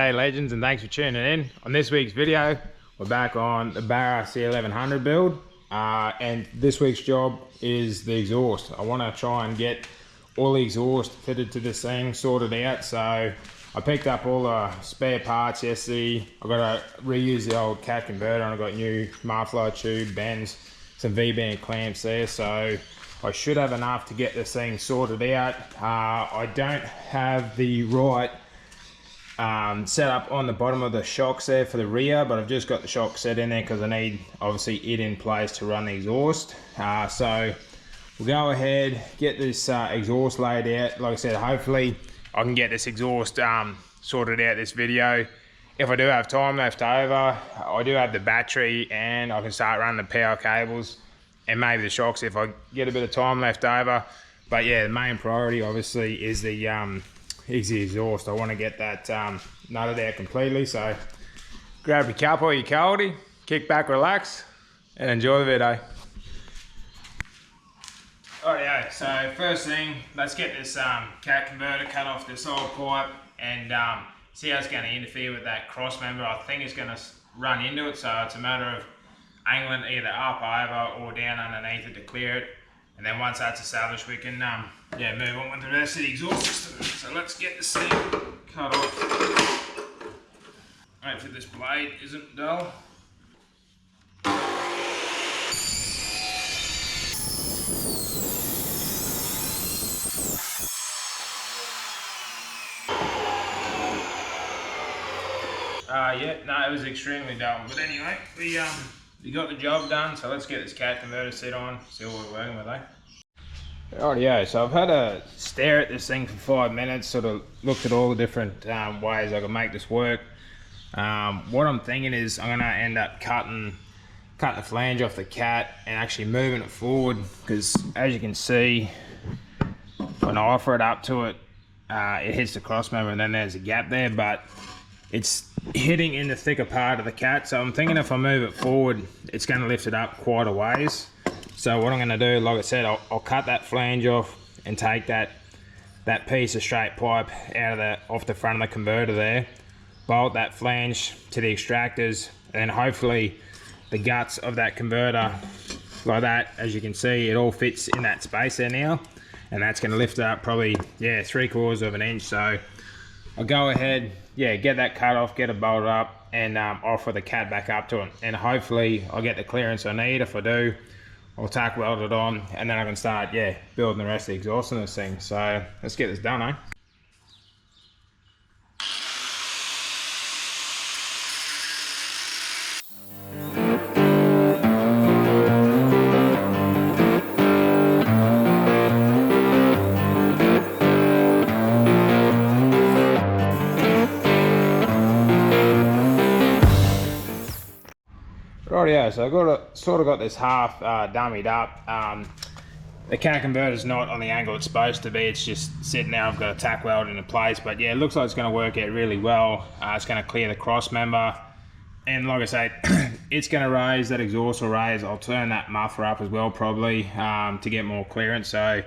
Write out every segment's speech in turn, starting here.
G'day legends, and thanks for tuning in. On this week's video, we're back on the Barra C1100 build, and this week's job is the exhaust. I want to try and get all the exhaust fitted to this thing sorted out. So I picked up all the spare parts yesterday. I've got to reuse the old cat converter, and I've got new muffler tube bends, some V-band clamps there, so I should have enough to get this thing sorted out. I don't have the right set up on the bottom of the shocks there for the rear, but I've just got the shock set in there because I need obviously it in place to run the exhaust. So we'll go ahead, get this exhaust laid out. Like I said, hopefully I can get this exhaust sorted out this video. If I do have time left over, I do have the battery and I can start running the power cables and maybe the shocks if I get a bit of time left over. But yeah, the main priority obviously is the exhaust. I want to get that nutted out completely. So grab your cuppa or your coldie, kick back, relax, and enjoy the video. Alrighty, so first thing, let's get this cat converter cut off this old pipe and see how it's going to interfere with that cross member. I think it's going to run into it, so it's a matter of angling either up over or down underneath it to clear it. And then once that's established, we can yeah, move on with the rest of the exhaust system. So let's get this thing cut off. Hopefully this blade isn't dull. Yeah, no, it was extremely dull. But anyway, we got the job done, so let's get this cat converter set on, see what we're working with, eh? Rightio, so I've had a stare at this thing for 5 minutes, sort of looked at all the different ways I can make this work. What I'm thinking is I'm gonna end up cutting the flange off the cat and actually moving it forward, because as you can see, when I offer it up to it, it hits the cross member and then there's a gap there, but it's hitting in the thicker part of the cat. So I'm thinking if I move it forward, it's going to lift it up quite a ways. So what I'm going to do, like I said, I'll cut that flange off and take that piece of straight pipe out of off the front of the converter there, bolt that flange to the extractors, and hopefully the guts of that converter like that. As you can see, it all fits in that space there now, and that's going to lift it up probably, yeah, 3/4 of an inch. So I'll go ahead, yeah, get that cut off, get it bolted up, and offer the cat back up to it. And hopefully I'll get the clearance I need. If I do, I'll tack weld it on, and then I can start, yeah, building the rest of the exhaust in this thing. So let's get this done, eh? Yeah, so I've sort of got this half dummied up. The cat converter's not on the angle it's supposed to be, it's just sitting there. I've got a tack weld into place, but yeah, it looks like it's going to work out really well. It's going to clear the cross member, and like I say, it's going to raise, that exhaust will raise. I'll turn that muffler up as well probably to get more clearance. So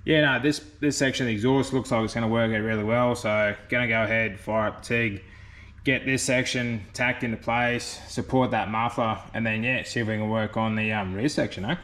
yeah, no, this section of the exhaust looks like it's going to work out really well. So going to go ahead, fire up the TIG, get this section tacked into place, support that muffler, and then yeah, see if we can work on the rear section, eh?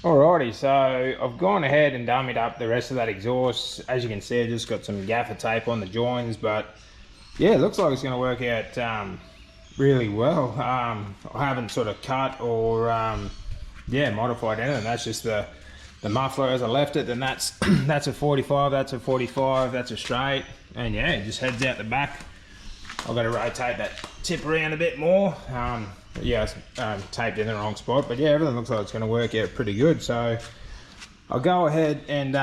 Alrighty, so I've gone ahead and dummied up the rest of that exhaust. As you can see, I just got some gaffer tape on the joins, but yeah, it looks like it's going to work out really well. I haven't sort of cut or yeah, modified anything. That's just the muffler as I left it, and that's that's a 45, that's a 45, that's a straight, and yeah, it just heads out the back I've got to rotate that tip around a bit more. Yeah, it's taped in the wrong spot, but yeah, everything looks like it's going to work out pretty good. So I'll go ahead and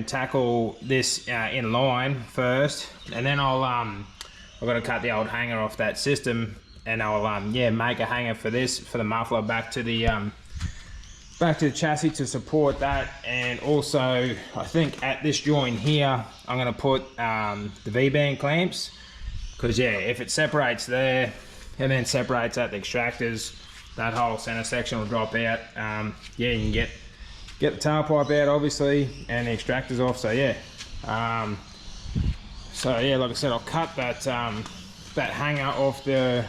tackle this in line first, and then I've got to cut the old hanger off that system, and I'll make a hanger for the muffler back to the chassis to support that. And also I think at this joint here I'm going to put the V-band clamps, because yeah, if it separates there and then separates at the extractors, that whole center section will drop out. Yeah, you can get the tailpipe out obviously and the extractors off. So yeah, like I said, I'll cut that that hanger off the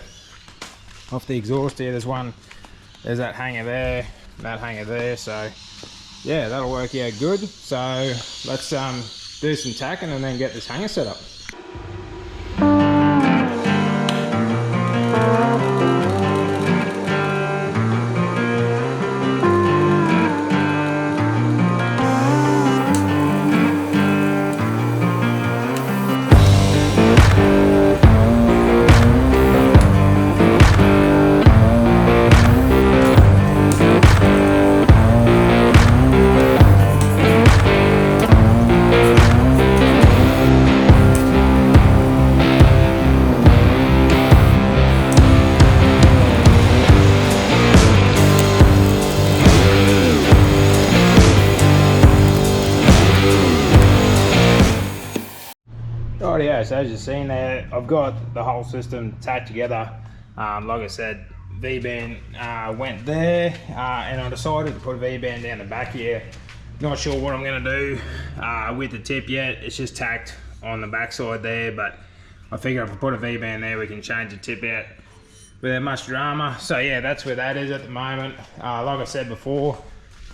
exhaust here. There's that hanger there, that hanger there. So yeah, that'll work out good. So let's do some tacking and then get this hanger set up. Yeah, so as you've seen there, I've got the whole system tacked together. Like I said, V-band went there, and I decided to put a V-band down the back here. Not sure what I'm going to do with the tip yet. It's just tacked on the back side there, but I figure if I put a V-band there, we can change the tip out without much drama. So yeah, that's where that is at the moment. Like I said before,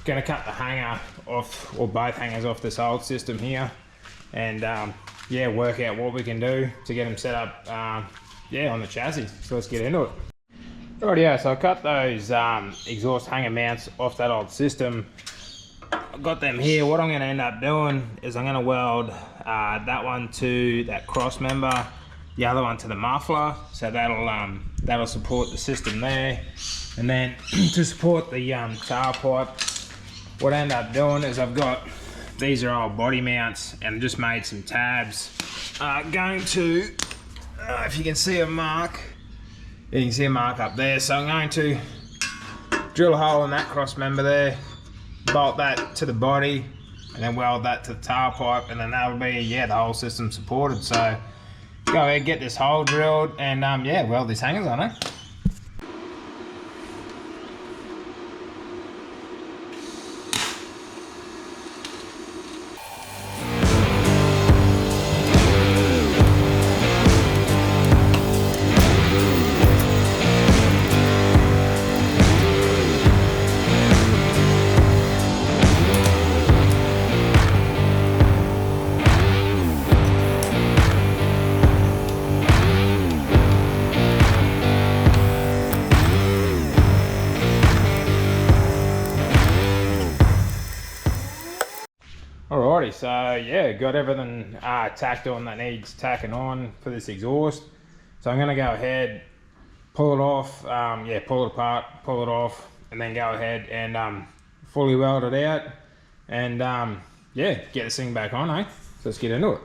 going to cut the hanger off, or both hangers off this old system here, and yeah, work out what we can do to get them set up yeah, on the chassis. So let's get into it. Alright, yeah, so I cut those exhaust hanger mounts off that old system. I've got them here. What I'm going to end up doing is I'm going to weld that one to that cross member, the other one to the muffler, so that'll support the system there. And then to support the tailpipe, what I end up doing is these are old body mounts, and I just made some tabs. Going to, if you can see a mark, you can see a mark up there. So I'm going to drill a hole in that cross member there, bolt that to the body, and then weld that to the tailpipe, and then that'll be, yeah, the whole system supported. So go ahead, get this hole drilled, and yeah, weld these hangers on it. Alrighty, so yeah, got everything tacked on that needs tacking on for this exhaust. So I'm gonna go ahead, pull it off, yeah, pull it apart, pull it off, and then go ahead and fully weld it out, and yeah, get this thing back on, eh? So let's get into it.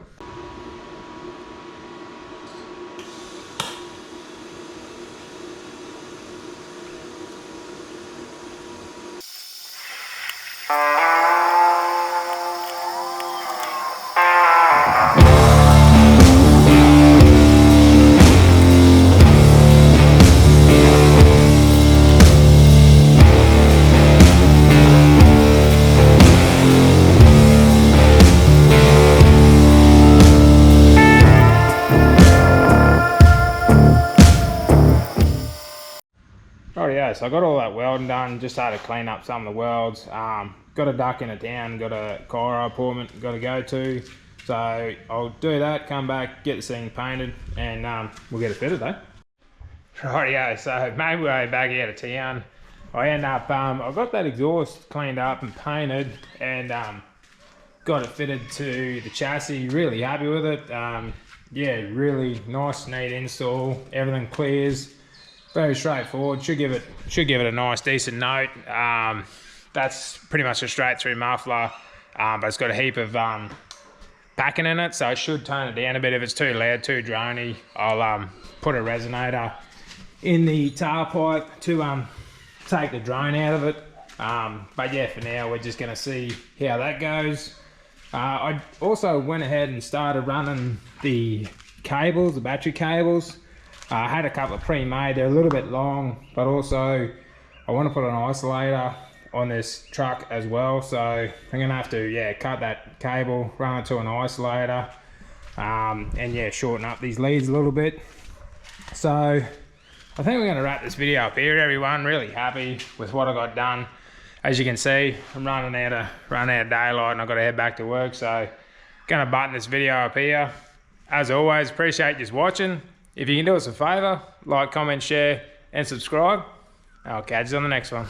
Yeah, so I got all that welding done, just had to clean up some of the welds. Got a duck in a town, got a chiro appointment, got to go to. So I'll do that, come back, get this thing painted, and we'll get it fitted though. Right, yeah, so made my way back out of town. I end up, I got that exhaust cleaned up and painted, and got it fitted to the chassis, really happy with it. Yeah, really nice, neat install, everything clears, very straightforward, should give it a nice, decent note. That's pretty much a straight through muffler, but it's got a heap of packing in it, so I should tone it down a bit if it's too loud, too drony. I'll put a resonator in the tailpipe to take the drone out of it. But yeah, for now we're just going to see how that goes. I also went ahead and started running the cables, the battery cables. I had a couple of pre-made, they're a little bit long, but also I want to put an isolator on this truck as well, so I'm gonna have to cut that cable, run it to an isolator, and yeah, shorten up these leads a little bit. So I think we're gonna wrap this video up here, everyone. Really happy with what I got done. As you can see, I'm running out of daylight and I've got to head back to work, so gonna button this video up here. As always, appreciate you watching. If you can do us a favor, like, comment, share and subscribe. I'll catch you on the next one.